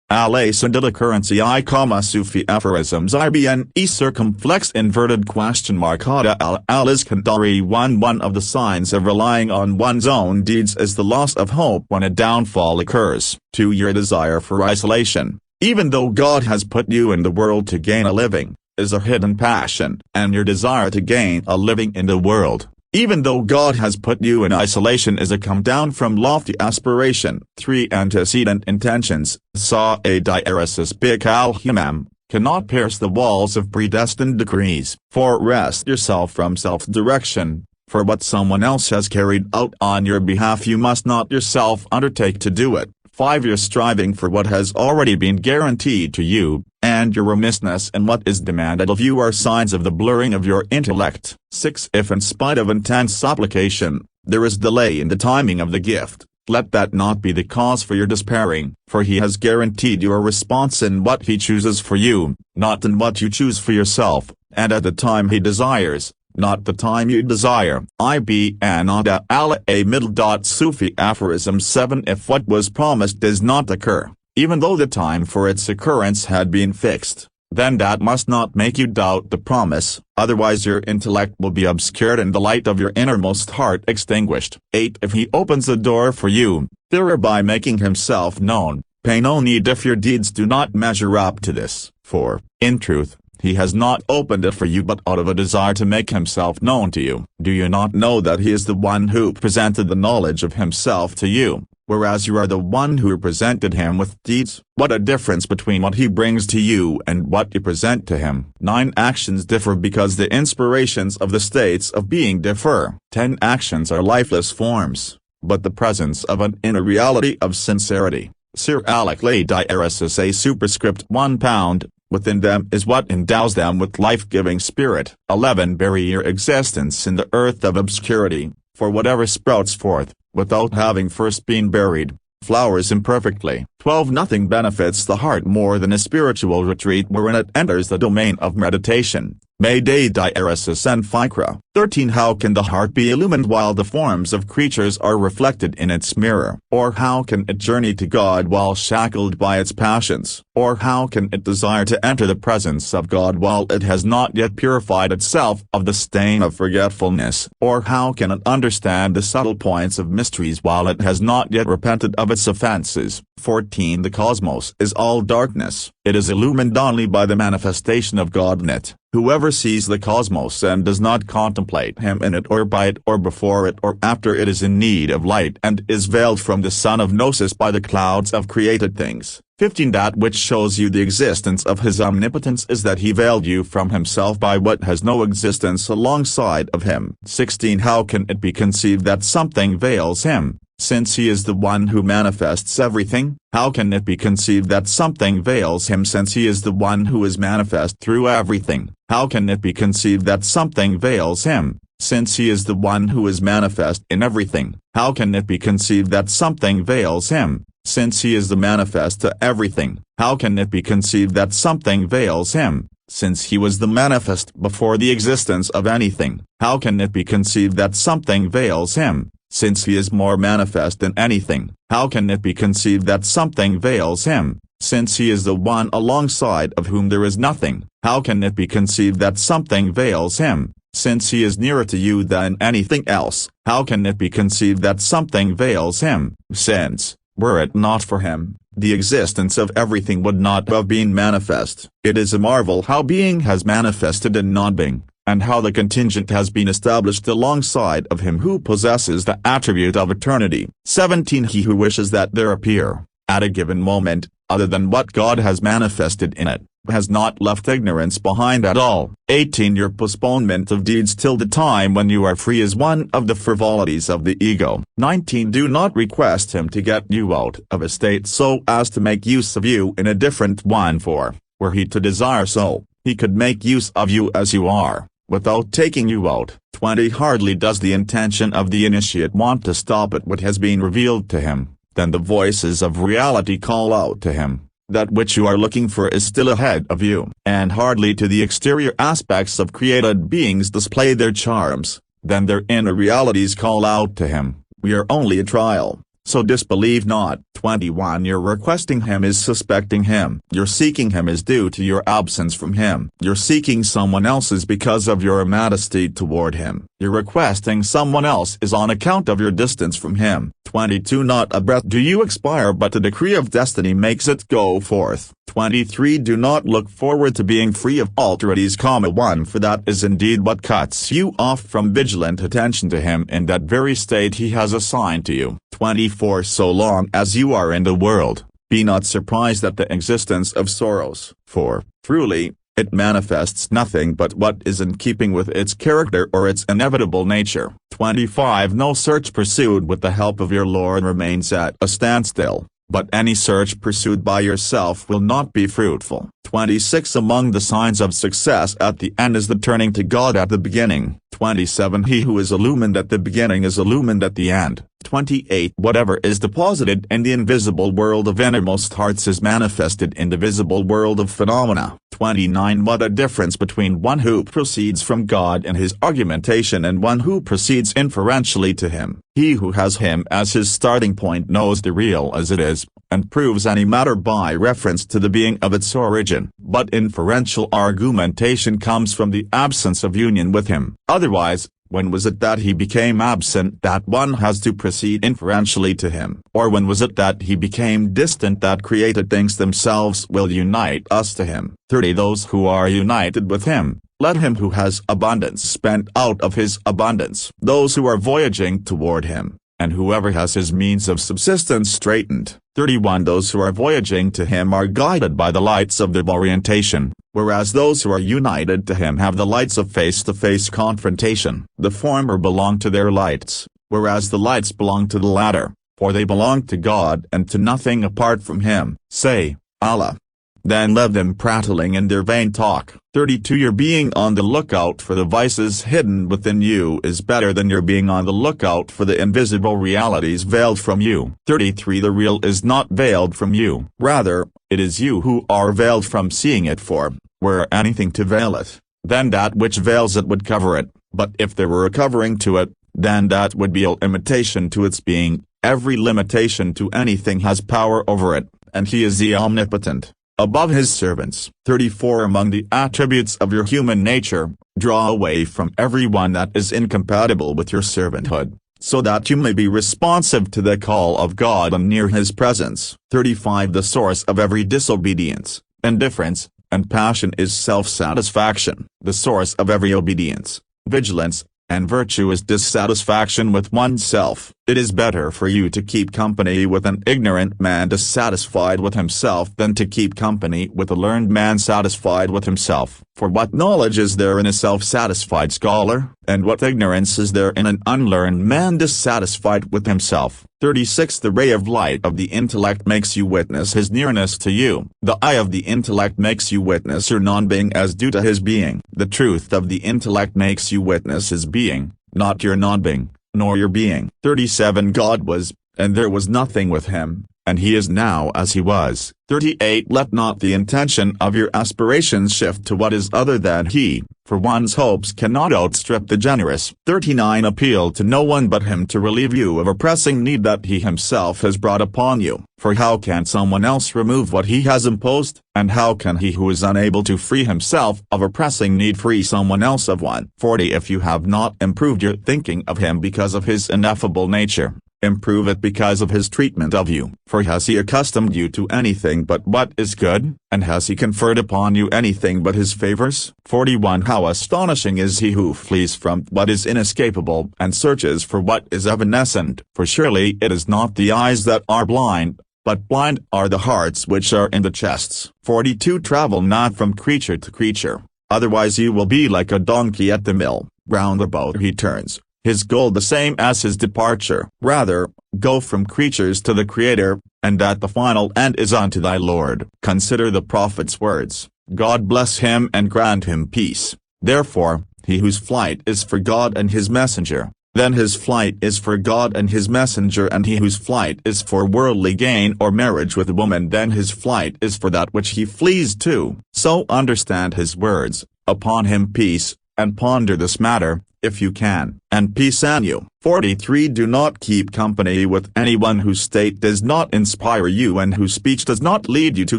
Allāh Sandila currency I, Sufi aphorisms Ibn circumflex inverted question mark ḥaṭā al-iskandari 1 of the signs of relying on one's own deeds is the loss of hope when a downfall occurs. 2 Your desire for isolation, even though God has put you in the world to gain a living, is a hidden passion, and your desire to gain a living in the world, even though God has put you in isolation, is a come down from lofty aspiration. 3 Antecedent intentions, Sa a diaresis bik al-Hikam, cannot pierce the walls of predestined decrees. 4 Wrest yourself from self-direction, for what someone else has carried out on your behalf you must not yourself undertake to do it. 5 You're striving for what has already been guaranteed to you, and your remissness in what is demanded of you are signs of the blurring of your intellect. 6 If in spite of intense supplication, there is delay in the timing of the gift, let that not be the cause for your despairing, for he has guaranteed your response in what he chooses for you, not in what you choose for yourself, and at the time he desires, not the time you desire. Ibn ḥaṭā al-middle. Sufi aphorism 7 If what was promised does not occur, even though the time for its occurrence had been fixed, then that must not make you doubt the promise, otherwise your intellect will be obscured and the light of your innermost heart extinguished. 8 If he opens the door for you, thereby making himself known, pay no need if your deeds do not measure up to this, for, in truth, he has not opened it for you but out of a desire to make himself known to you. Do you not know that he is the one who presented the knowledge of himself to you, whereas you are the one who presented him with deeds? What a difference between what he brings to you and what you present to him. 9 Actions differ because the inspirations of the states of being differ. 10 Actions are lifeless forms, but the presence of an inner reality of sincerity. Sir Allāh diaresis a superscript 1 pound. Within them is what endows them with life-giving spirit. 11 Bury your existence in the earth of obscurity, for whatever sprouts forth, without having first been buried, flowers imperfectly. 12 Nothing benefits the heart more than a spiritual retreat wherein it enters the domain of meditation. Mayday diaresis and fikra. 13 How can the heart be illumined while the forms of creatures are reflected in its mirror? Or how can it journey to God while shackled by its passions? Or how can it desire to enter the presence of God while it has not yet purified itself of the stain of forgetfulness? Or how can it understand the subtle points of mysteries while it has not yet repented of its offenses? 14 The cosmos is all darkness. It is illumined only by the manifestation of God in it. Whoever sees the cosmos and does not contemplate him in it or by it or before it or after it is in need of light and is veiled from the sun of gnosis by the clouds of created things. 15 That which shows you the existence of his omnipotence is that he veiled you from himself by what has no existence alongside of him. 16 How can it be conceived that something veils him, since he is the one who manifests everything? How can it be conceived that something veils him since he is the one who is manifest through everything? How can it be conceived that something veils him, since he is the one who is manifest in everything? How can it be conceived that something veils him, since he is the manifest to everything? How can it be conceived that something veils him, since he was the manifest before the existence of anything? How can it be conceived that something veils him, since he is more manifest than anything? How can it be conceived that something veils him, since he is the one alongside of whom there is nothing? How can it be conceived that something veils him, since he is nearer to you than anything else? How can it be conceived that something veils him, since, were it not for him, the existence of everything would not have been manifest? It is a marvel how being has manifested in non-being, and how the contingent has been established alongside of him who possesses the attribute of eternity. 17 He who wishes that there appear, at a given moment, other than what God has manifested in it, has not left ignorance behind at all. 18 Your postponement of deeds till the time when you are free is one of the frivolities of the ego. 19 Do not request him to get you out of a state so as to make use of you in a different one, for, were he to desire so, he could make use of you as you are, without taking you out. 20 Hardly does the intention of the initiate want to stop at what has been revealed to him, then the voices of reality call out to him, that which you are looking for is still ahead of you. And hardly do the exterior aspects of created beings display their charms, then their inner realities call out to him, we are only a trial, so disbelieve not. 21 Your requesting him is suspecting him. Your seeking him is due to your absence from him. Your seeking someone else is because of your immodesty toward him. Your requesting someone else is on account of your distance from him. 22 Not a breath do you expire, but the decree of destiny makes it go forth. 23 Do not look forward to being free of alterations, 1 For that is indeed what cuts you off from vigilant attention to him in that very state he has assigned to you. 24 So long as you are in the world, be not surprised at the existence of sorrows, for, truly, it manifests nothing but what is in keeping with its character or its inevitable nature. 25 No search pursued with the help of your Lord remains at a standstill, but any search pursued by yourself will not be fruitful. 26 Among the signs of success at the end is the turning to God at the beginning. 27 He who is illumined at the beginning is illumined at the end. 28 Whatever is deposited in the invisible world of innermost hearts is manifested in the visible world of phenomena. 29 What a difference between one who proceeds from God in his argumentation and one who proceeds inferentially to him. He who has him as his starting point knows the real as it is, and proves any matter by reference to the being of its origin. But inferential argumentation comes from the absence of union with him. Otherwise, when was it that he became absent that one has to proceed inferentially to him? Or when was it that he became distant that created things themselves will unite us to him? 30 Those who are united with him, let him who has abundance spend out of his abundance. Those who are voyaging toward him, and whoever has his means of subsistence straightened. 31 Those who are voyaging to him are guided by the lights of their orientation, whereas those who are united to him have the lights of face-to-face confrontation. The former belong to their lights, whereas the lights belong to the latter, for they belong to God and to nothing apart from him. Say, Allah. Then let them prattling in their vain talk. 32 Your being on the lookout for the vices hidden within you is better than your being on the lookout for the invisible realities veiled from you. 33 The real is not veiled from you. Rather, it is you who are veiled from seeing it, for, were anything to veil it, then that which veils it would cover it, but if there were a covering to it, then that would be a limitation to its being. Every limitation to anything has power over it, and he is the omnipotent, above his servants. 34 Among the attributes of your human nature, draw away from everyone that is incompatible with your servanthood, so that you may be responsive to the call of God and near his presence. 35 The source of every disobedience, indifference, and passion is self-satisfaction. The source of every obedience, vigilance, and virtue is dissatisfaction with oneself. It is better for you to keep company with an ignorant man dissatisfied with himself than to keep company with a learned man satisfied with himself. For what knowledge is there in a self-satisfied scholar, and what ignorance is there in an unlearned man dissatisfied with himself? 36 The ray of light of the intellect makes you witness his nearness to you. The eye of the intellect makes you witness your non-being as due to his being. The truth of the intellect makes you witness his being, not your non-being, nor your being. 37 God was, and there was nothing with him, and he is now as he was. 38 Let not the intention of your aspirations shift to what is other than he, for one's hopes cannot outstrip the generous. 39 Appeal to no one but him to relieve you of a pressing need that he himself has brought upon you, for how can someone else remove what he has imposed, and how can he who is unable to free himself of a pressing need free someone else of one? 40 If you have not improved your thinking of him because of his ineffable nature, improve it because of his treatment of you. For has he accustomed you to anything but what is good, and has he conferred upon you anything but his favors? 41 How astonishing is he who flees from what is inescapable and searches for what is evanescent. For surely it is not the eyes that are blind, but blind are the hearts which are in the chests. 42 Travel not from creature to creature, otherwise you will be like a donkey at the mill, round about he turns, his goal the same as his departure. Rather, go from creatures to the Creator, and that the final end is unto thy Lord. Consider the prophet's words, God bless him and grant him peace. Therefore, he whose flight is for God and his messenger, then his flight is for God and his messenger, and he whose flight is for worldly gain or marriage with a woman, then his flight is for that which he flees to. So understand his words, upon him peace, and ponder this matter. if you can, and peace on you. 43. Do not keep company with anyone whose state does not inspire you and whose speech does not lead you to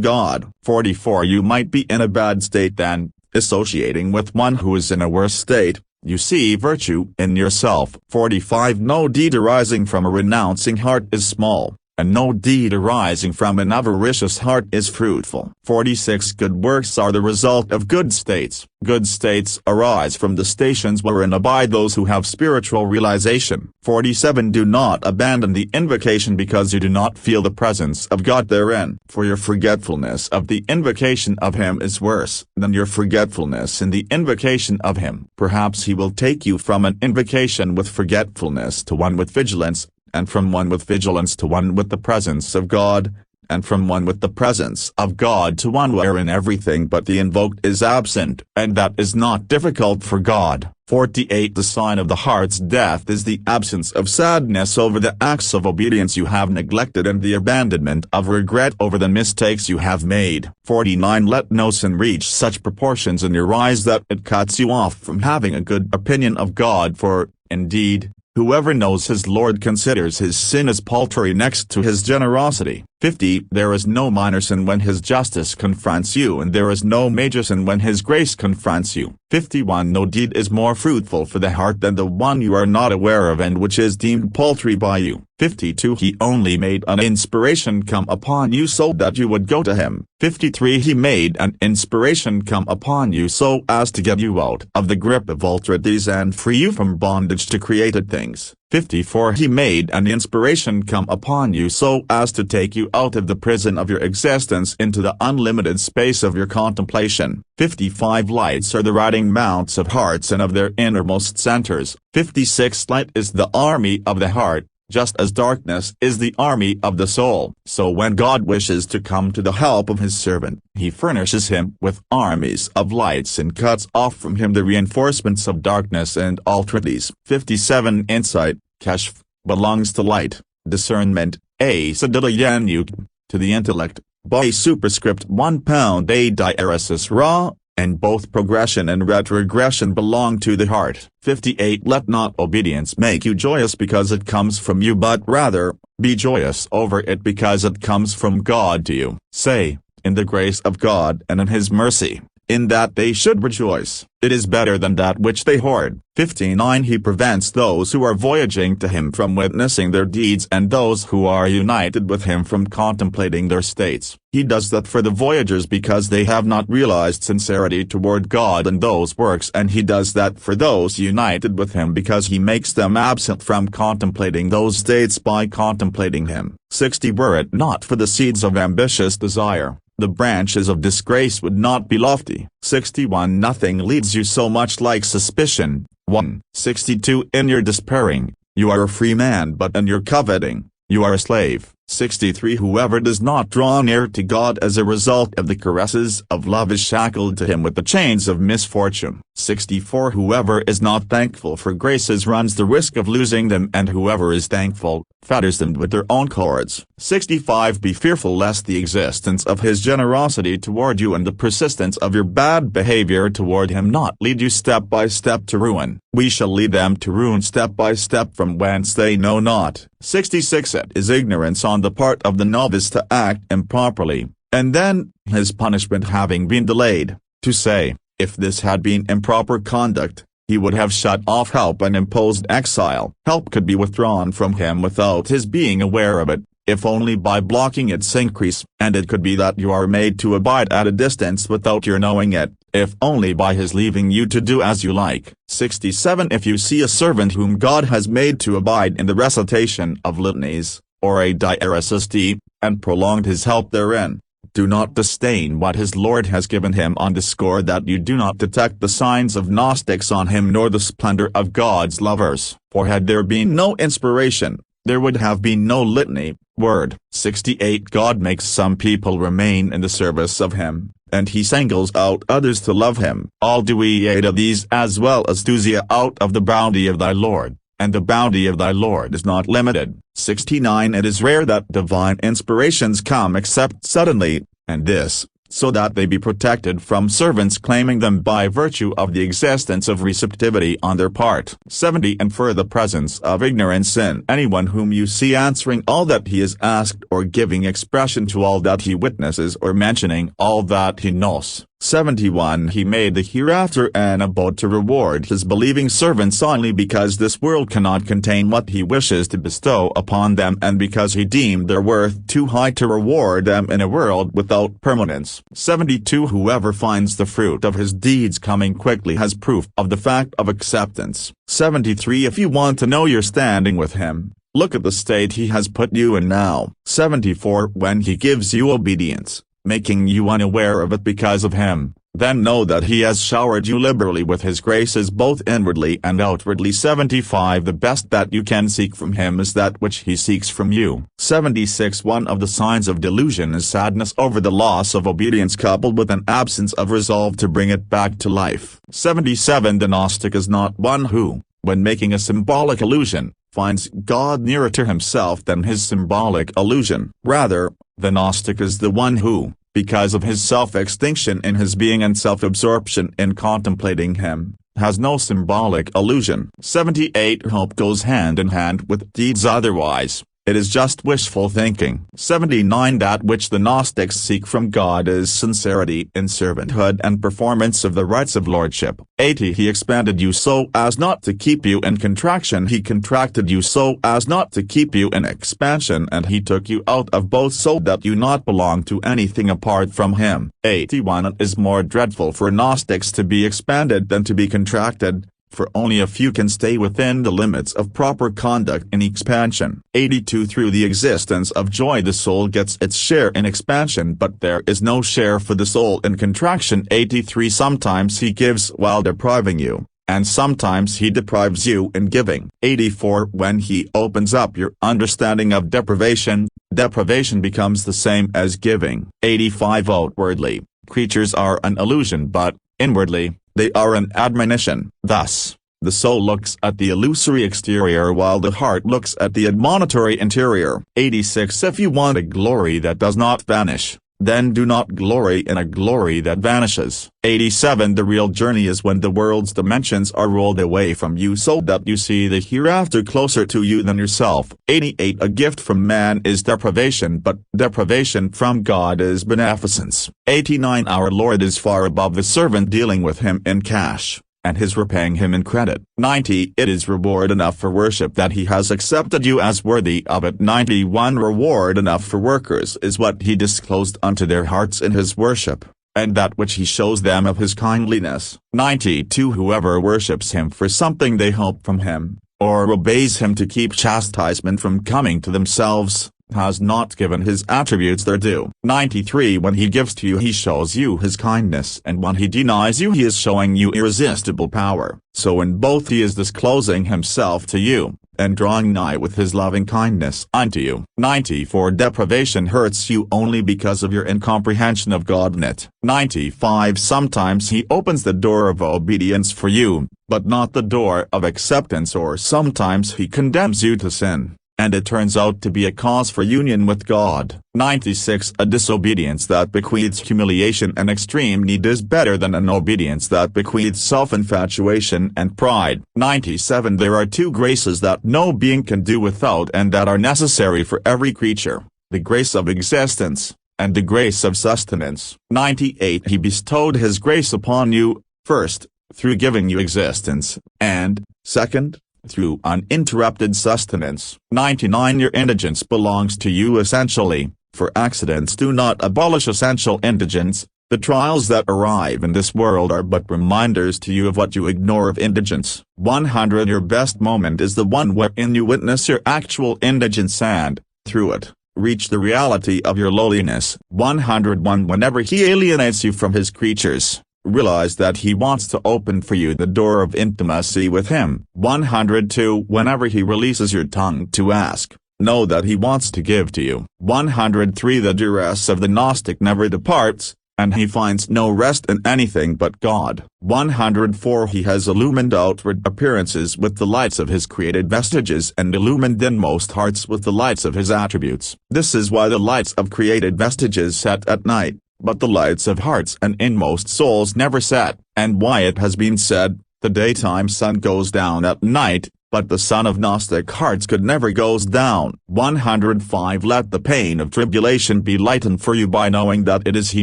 God. 44. You might be in a bad state then, associating with one who is in a worse state, you see virtue in yourself. 45. No deed arising from a renouncing heart is small, and no deed arising from an avaricious heart is fruitful. 46. Good works are the result of good states. Good states arise from the stations wherein abide those who have spiritual realization. 47. Do not abandon the invocation because you do not feel the presence of God therein, for your forgetfulness of the invocation of Him is worse than your forgetfulness in the invocation of Him. Perhaps He will take you from an invocation with forgetfulness to one with vigilance, and from one with vigilance to one with the presence of God, and from one with the presence of God to one wherein everything but the invoked is absent, and that is not difficult for God. 48. The sign of the heart's death is the absence of sadness over the acts of obedience you have neglected and the abandonment of regret over the mistakes you have made. 49. Let no sin reach such proportions in your eyes that it cuts you off from having a good opinion of God, for, indeed, whoever knows his Lord considers his sin as paltry next to his generosity. 50. There is no minor sin when his justice confronts you, and there is no major sin when his grace confronts you. 51. No deed is more fruitful for the heart than the one you are not aware of and which is deemed paltry by you. 52. He only made an inspiration come upon you so that you would go to him. 53. He made an inspiration come upon you so as to get you out of the grip of ultradies and free you from bondage to created things. 54. He made an inspiration come upon you so as to take you out of the prison of your existence into the unlimited space of your contemplation. 55. Lights are the riding mounts of hearts and of their innermost centers. 56. Light is the army of the heart, just as darkness is the army of the soul. So when God wishes to come to the help of his servant, he furnishes him with armies of lights and cuts off from him the reinforcements of darkness and ultradies. 57. Insight, kashf, belongs to light, discernment, to the intellect, by superscript 1 pound a diaresis ra, and both progression and retrogression belong to the heart. 58. Let not obedience make you joyous because it comes from you, but rather, be joyous over it because it comes from God to you. Say, in the grace of God and in his mercy, in that they should rejoice, it is better than that which they hoard. 59. He prevents those who are voyaging to him from witnessing their deeds and those who are united with him from contemplating their states. He does that for the voyagers because they have not realized sincerity toward God and those works, and he does that for those united with him because he makes them absent from contemplating those states by contemplating him. 60. Were it not for the seeds of ambitious desire, the branches of disgrace would not be lofty. 61. Nothing leads you so much like suspicion. 1. 62. In your despairing, you are a free man, but in your coveting, you are a slave. 63. Whoever does not draw near to God as a result of the caresses of love is shackled to him with the chains of misfortune. 64. Whoever is not thankful for graces runs the risk of losing them, and whoever is thankful, fetters them with their own cords. 65. Be fearful lest the existence of his generosity toward you and the persistence of your bad behavior toward him not lead you step by step to ruin. We shall lead them to ruin step by step from whence they know not. 66. It is ignorance on the part of the novice to act improperly, and then, his punishment having been delayed, to say, if this had been improper conduct, he would have shut off help and imposed exile. Help could be withdrawn from him without his being aware of it, if only by blocking its increase, and it could be that you are made to abide at a distance without your knowing it, if only by his leaving you to do as you like. 67. If you see a servant whom God has made to abide in the recitation of litanies, or a diaresis, and prolonged his help therein, do not disdain what his Lord has given him on the score that you do not detect the signs of Gnostics on him nor the splendor of God's lovers. For had there been no inspiration, there would have been no litany, word. 68. God makes some people remain in the service of him, and he singles out others to love him. All do we aid of these as well as do thee out of the bounty of thy Lord, and the bounty of thy Lord is not limited. 69. It is rare that divine inspirations come except suddenly, and this, so that they be protected from servants claiming them by virtue of the existence of receptivity on their part. 70. Infer the presence of ignorance in anyone whom you see answering all that he is asked or giving expression to all that he witnesses or mentioning all that he knows. 71. He made the hereafter an abode to reward his believing servants only because this world cannot contain what he wishes to bestow upon them and because he deemed their worth too high to reward them in a world without permanence. 72. Whoever finds the fruit of his deeds coming quickly has proof of the fact of acceptance. 73. If you want to know your standing with him, look at the state he has put you in now. 74. When he gives you obedience, making you unaware of it because of him, then know that he has showered you liberally with his graces both inwardly and outwardly. 75. The best that you can seek from him is that which he seeks from you. 76. One of the signs of delusion is sadness over the loss of obedience coupled with an absence of resolve to bring it back to life. 77. The Gnostic is not one who, when making a symbolic illusion, finds God nearer to himself than his symbolic illusion. Rather, the Gnostic is the one who, because of his self-extinction in his being and self-absorption in contemplating him, has no symbolic illusion. 78. Hope goes hand in hand with deeds, otherwise it is just wishful thinking. 79. That which the Gnostics seek from God is sincerity in servanthood and performance of the rights of lordship. 80. He expanded you so as not to keep you in contraction, he contracted you so as not to keep you in expansion, and he took you out of both so that you not belong to anything apart from him. 81. It is more dreadful for Gnostics to be expanded than to be contracted, for only a few can stay within the limits of proper conduct in expansion. 82. Through the existence of joy the soul gets its share in expansion, but there is no share for the soul in contraction. 83. Sometimes he gives while depriving you, and sometimes he deprives you in giving. 84. When he opens up your understanding of deprivation, deprivation becomes the same as giving. 85. Outwardly, creatures are an illusion, but, inwardly, they are an admonition. Thus, the soul looks at the illusory exterior while the heart looks at the admonitory interior. 86. If you want a glory that does not vanish, then do not glory in a glory that vanishes. 87. The real journey is when the world's dimensions are rolled away from you so that you see the hereafter closer to you than yourself. 88. A gift from man is deprivation, but deprivation from God is beneficence. 89. Our Lord is far above the servant dealing with him in cash, and his repaying him in credit. 90. It is reward enough for worship that he has accepted you as worthy of it. 91. Reward enough for workers is what he disclosed unto their hearts in his worship, and that which he shows them of his kindliness. 92. Whoever worships him for something they hope from him, or obeys him to keep chastisement from coming to themselves, has not given his attributes their due. 93. When he gives to you he shows you his kindness, and when he denies you he is showing you irresistible power. So in both he is disclosing himself to you, and drawing nigh with his loving kindness unto you. 94. Deprivation hurts you only because of your incomprehension of God in it. 95. Sometimes he opens the door of obedience for you, but not the door of acceptance, or sometimes he condemns you to sin, and it turns out to be a cause for union with God. 96. A disobedience that bequeaths humiliation and extreme need is better than an obedience that bequeaths self-infatuation and pride. 97. There are two graces that no being can do without and that are necessary for every creature: the grace of existence, and the grace of sustenance. 98. He bestowed his grace upon you, first, through giving you existence, and, second, through uninterrupted sustenance. 99. Your indigence belongs to you essentially, for accidents do not abolish essential indigence. The trials that arrive in this world are but reminders to you of what you ignore of indigence. 100. Your best moment is the one wherein you witness your actual indigence and, through it, reach the reality of your lowliness. 101. Whenever he alienates you from his creatures, realize that he wants to open for you the door of intimacy with him. 102. Whenever he releases your tongue to ask, know that he wants to give to you. 103. The duress of the Gnostic never departs, and he finds no rest in anything but God. 104. He has illumined outward appearances with the lights of his created vestiges and illumined inmost hearts with the lights of his attributes. This is why the lights of created vestiges set at night, but the lights of hearts and inmost souls never set. And why it has been said, the daytime sun goes down at night, but the sun of Gnostic hearts could never goes down. 105 Let the pain of tribulation be lightened for you by knowing that it is He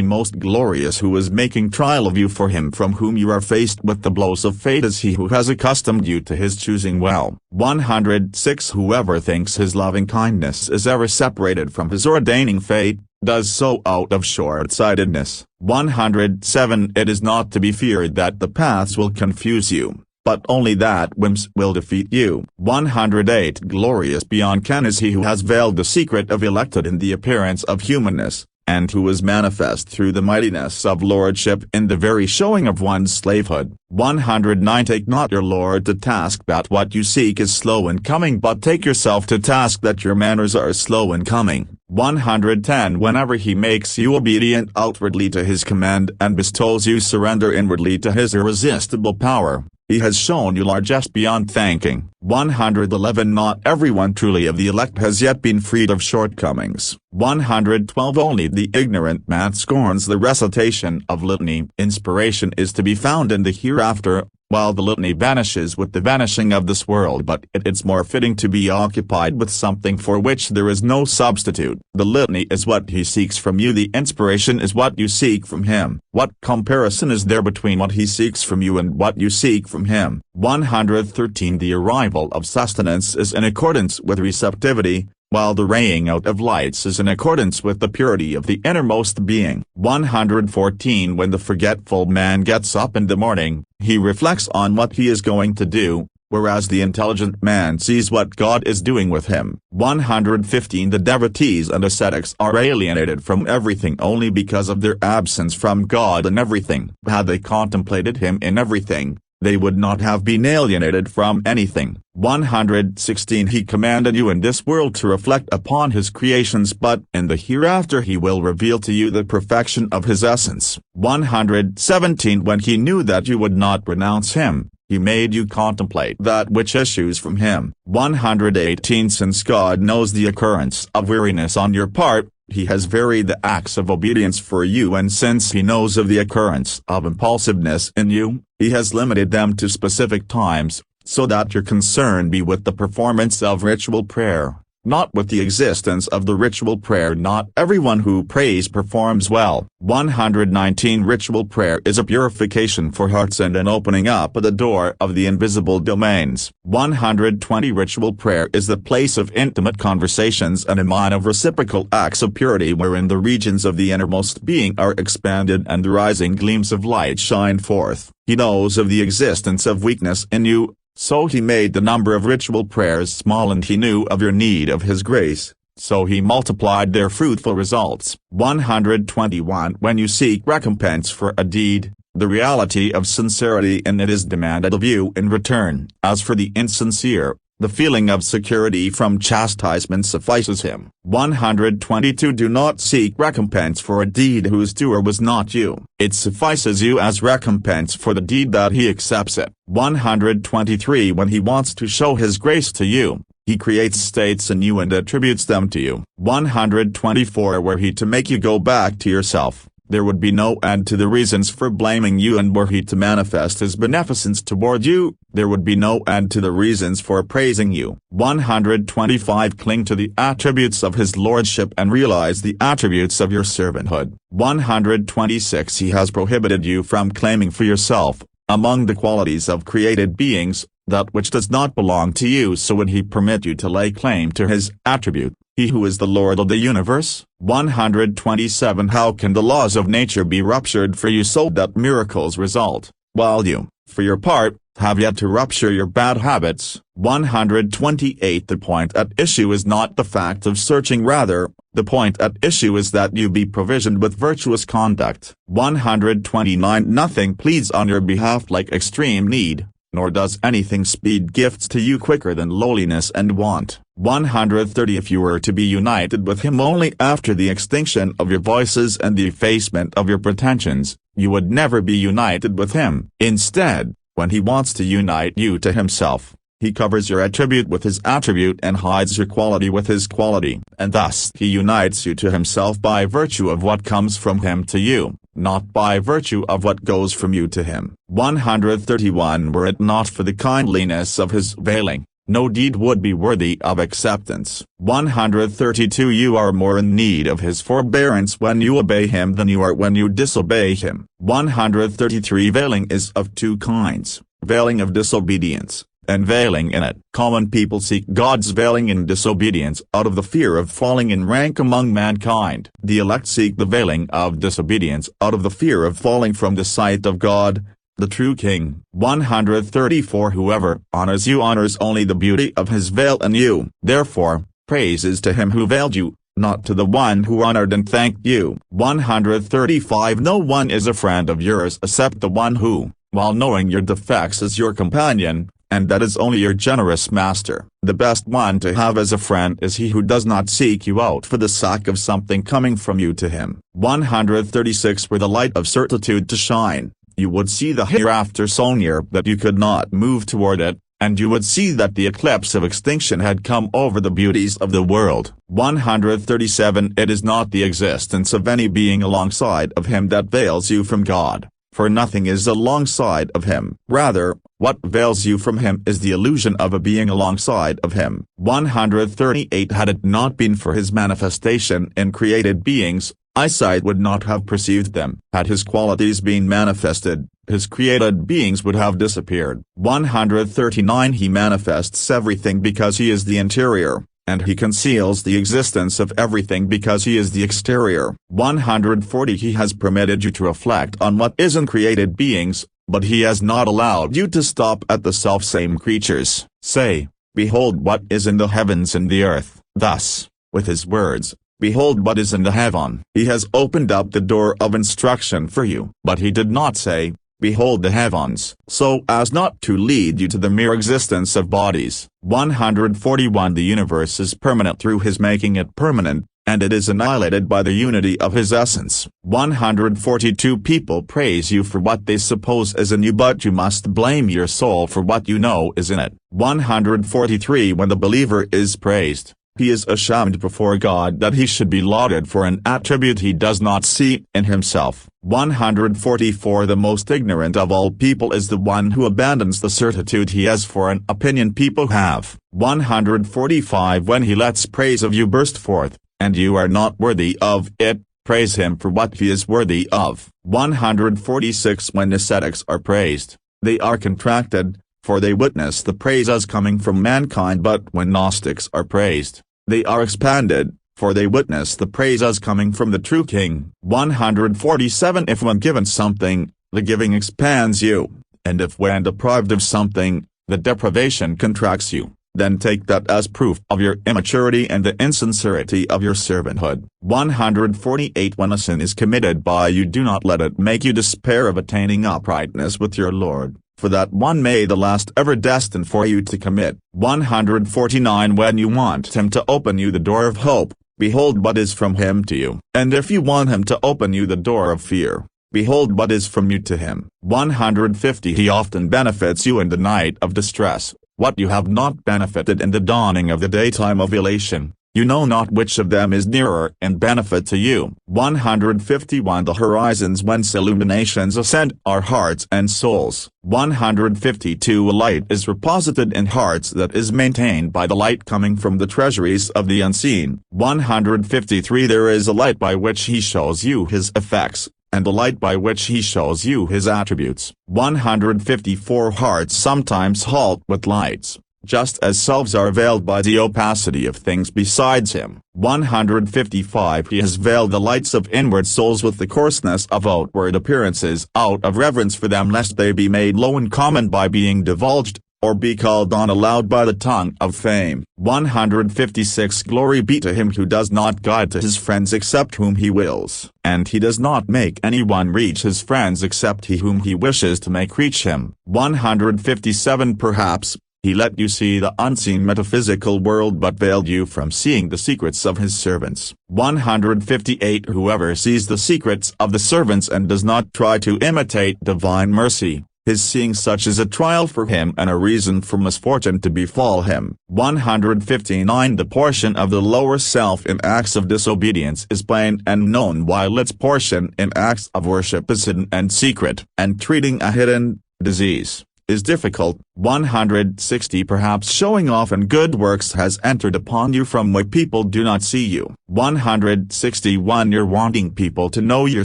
most glorious who is making trial of you, for Him from whom you are faced with the blows of fate is He who has accustomed you to His choosing well. 106 Whoever thinks his loving kindness is ever separated from His ordaining fate, does so out of short-sightedness. 107 It is not to be feared that the paths will confuse you, but only that whims will defeat you. 108 Glorious beyond ken is He who has veiled the secret of elected in the appearance of humanness, and who is manifest through the mightiness of lordship in the very showing of one's slavehood. 109 Take not your Lord to task that what you seek is slow in coming, but take yourself to task that your manners are slow in coming. 110 Whenever He makes you obedient outwardly to His command and bestows you surrender inwardly to His irresistible power, He has shown you largesse beyond thanking. 111 Not everyone truly of the elect has yet been freed of shortcomings. 112 Only the ignorant man scorns the recitation of litany. Inspiration is to be found in the hereafter, while the litany vanishes with the vanishing of this world, but it's more fitting to be occupied with something for which there is no substitute. The litany is what He seeks from you, the inspiration is what you seek from Him. What comparison is there between what He seeks from you and what you seek from Him? 113 The arrival of sustenance is in accordance with receptivity, while the raying out of lights is in accordance with the purity of the innermost being. 114 When the forgetful man gets up in the morning, he reflects on what he is going to do, whereas the intelligent man sees what God is doing with him. 115 The devotees and ascetics are alienated from everything only because of their absence from God in everything. Had they contemplated Him in everything, they would not have been alienated from anything. 116 He commanded you in this world to reflect upon His creations, but in the hereafter He will reveal to you the perfection of His essence. 117 When He knew that you would not renounce Him, He made you contemplate that which issues from Him. 118 Since God knows the occurrence of weariness on your part, He has varied the acts of obedience for you, and since He knows of the occurrence of impulsiveness in you, He has limited them to specific times, so that your concern be with the performance of ritual prayer, not with the existence of the ritual prayer. Not everyone who prays performs well. 119 Ritual prayer is a purification for hearts and an opening up the door of the invisible domains. 120 Ritual prayer is the place of intimate conversations and a mine of reciprocal acts of purity, wherein the regions of the innermost being are expanded and the rising gleams of light shine forth. He knows of the existence of weakness in you, so He made the number of ritual prayers small, and He knew of your need of His grace, so He multiplied their fruitful results. 121 When you seek recompense for a deed, the reality of sincerity in it is demanded of you in return. As for the insincere, the feeling of security from chastisement suffices him. 122 Do not seek recompense for a deed whose doer was not you. It suffices you as recompense for the deed that He accepts it. 123 When He wants to show His grace to you, He creates states in you and attributes them to you. 124 Were He to make you go back to yourself, there would be no end to the reasons for blaming you, and were He to manifest His beneficence toward you, there would be no end to the reasons for praising you. 125 Cling to the attributes of His lordship and realize the attributes of your servanthood. 126 He has prohibited you from claiming for yourself, among the qualities of created beings, that which does not belong to you, so would He permit you to lay claim to His attribute, He who is the Lord of the universe. 127 How can the laws of nature be ruptured for you so that miracles result, while you, for your part, have yet to rupture your bad habits? 128 The point at issue is not the fact of searching, rather, the point at issue is that you be provisioned with virtuous conduct. 129 Nothing pleads on your behalf like extreme need, nor does anything speed gifts to you quicker than lowliness and want. 130 If you were to be united with Him only after the extinction of your voices and the effacement of your pretensions, you would never be united with Him. Instead, when He wants to unite you to Himself, He covers your attribute with his attribute and hides your quality with his quality, and thus he unites you to himself by virtue of what comes from him to you, not by virtue of what goes from you to him. 131 Were it not for the kindliness of his veiling, no deed would be worthy of acceptance. 132 You are more in need of his forbearance when you obey him than you are when you disobey him. 133 Veiling is of two kinds, veiling of disobedience, and veiling in it. Common people seek God's veiling in disobedience out of the fear of falling in rank among mankind. The elect seek the veiling of disobedience out of the fear of falling from the sight of God, the true King. 134 Whoever honors you honors only the beauty of his veil in you. Therefore, praise is to him who veiled you, not to the one who honored and thanked you. 135 No one is a friend of yours except the one who, while knowing your defects, is your companion, and that is only your generous master. The best one to have as a friend is he who does not seek you out for the sake of something coming from you to him. 136 Were the light of certitude to shine, you would see the hereafter so near that you could not move toward it, and you would see that the eclipse of extinction had come over the beauties of the world. 137 It is not the existence of any being alongside of him that veils you from God, for nothing is alongside of him. Rather, what veils you from him is the illusion of a being alongside of him. 138 Had it not been for his manifestation in created beings, eyesight would not have perceived them. Had his qualities been manifested, his created beings would have disappeared. 139 He manifests everything because he is the interior, and he conceals the existence of everything because he is the exterior. 140 He has permitted you to reflect on what is in created beings, but he has not allowed you to stop at the selfsame creatures. Say, behold what is in the heavens and the earth. Thus, with his words, behold what is in the heaven. He has opened up the door of instruction for you. But he did not say, behold the heavens, so as not to lead you to the mere existence of bodies. 141 The universe is permanent through his making it permanent, and it is annihilated by the unity of his essence. 142 People praise you for what they suppose is in you, but you must blame your soul for what you know is in it. 143 When the believer is praised, he is ashamed before God that he should be lauded for an attribute he does not see in himself. 144 The most ignorant of all people is the one who abandons the certitude he has for an opinion people have. 145 When he lets praise of you burst forth, and you are not worthy of it, praise him for what he is worthy of. 146 When ascetics are praised, they are contracted, for they witness the praise as coming from mankind. But when Gnostics are praised, they are expanded, for they witness the praise as coming from the true King. 147 If when given something, the giving expands you, and if when deprived of something, the deprivation contracts you, then take that as proof of your immaturity and the insincerity of your servanthood. 148 When a sin is committed by you, do not let it make you despair of attaining uprightness with your Lord, for that one may the last ever destined for you to commit. 149 When you want him to open you the door of hope, behold what is from him to you. And if you want him to open you the door of fear, behold what is from you to him. 150 He often benefits you in the night of distress, what you have not benefited in the dawning of the daytime of elation. You know not which of them is nearer in benefit to you. 151 The horizons whence illuminations ascend are hearts and souls. 152 A light is reposited in hearts that is maintained by the light coming from the treasuries of the unseen. 153 There is a light by which he shows you his effects, and a light by which he shows you his attributes. 154 Hearts sometimes halt with lights, just as selves are veiled by the opacity of things besides him. 155 He has veiled the lights of inward souls with the coarseness of outward appearances out of reverence for them, lest they be made low in common by being divulged, or be called on aloud by the tongue of fame. 156 Glory be to him who does not guide to his friends except whom he wills, and he does not make anyone reach his friends except he whom he wishes to make reach him. 157 Perhaps he let you see the unseen metaphysical world but veiled you from seeing the secrets of his servants. 158 Whoever sees the secrets of the servants and does not try to imitate divine mercy, his seeing such is a trial for him and a reason for misfortune to befall him. 159 The portion of the lower self in acts of disobedience is plain and known, while its portion in acts of worship is hidden and secret, and treating a hidden disease is difficult. 160 Perhaps showing off in good works has entered upon you from why people do not see you. 161 Your wanting people to know your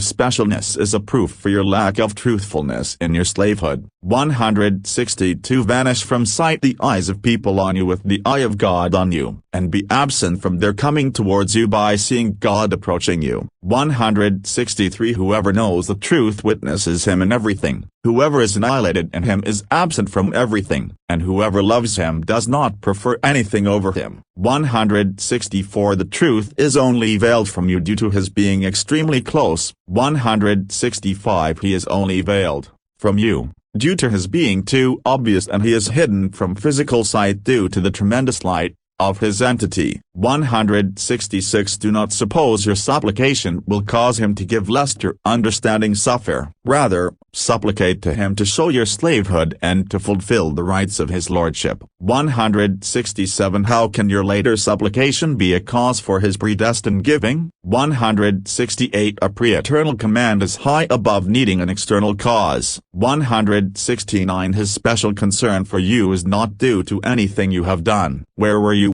specialness is a proof for your lack of truthfulness in your slavehood. 162 Vanish from sight the eyes of people on you with the eye of God on you, and be absent from their coming towards you by seeing God approaching you. 163 Whoever knows the truth witnesses him in everything. Whoever is annihilated in him is absent from everything, and whoever loves him does not prefer anything over him. 164 The truth is only veiled from you due to his being extremely close. 165 He is only veiled from you due to his being too obvious, and he is hidden from physical sight due to the tremendous light of his entity. 166 Do not suppose your supplication will cause him to give lest your understanding suffer. Rather, supplicate to him to show your slavehood and to fulfill the rights of his lordship. 167 How can your later supplication be a cause for his predestined giving? 168 A pre-eternal command is high above needing an external cause. 169 His special concern for you is not due to anything you have done. Where were you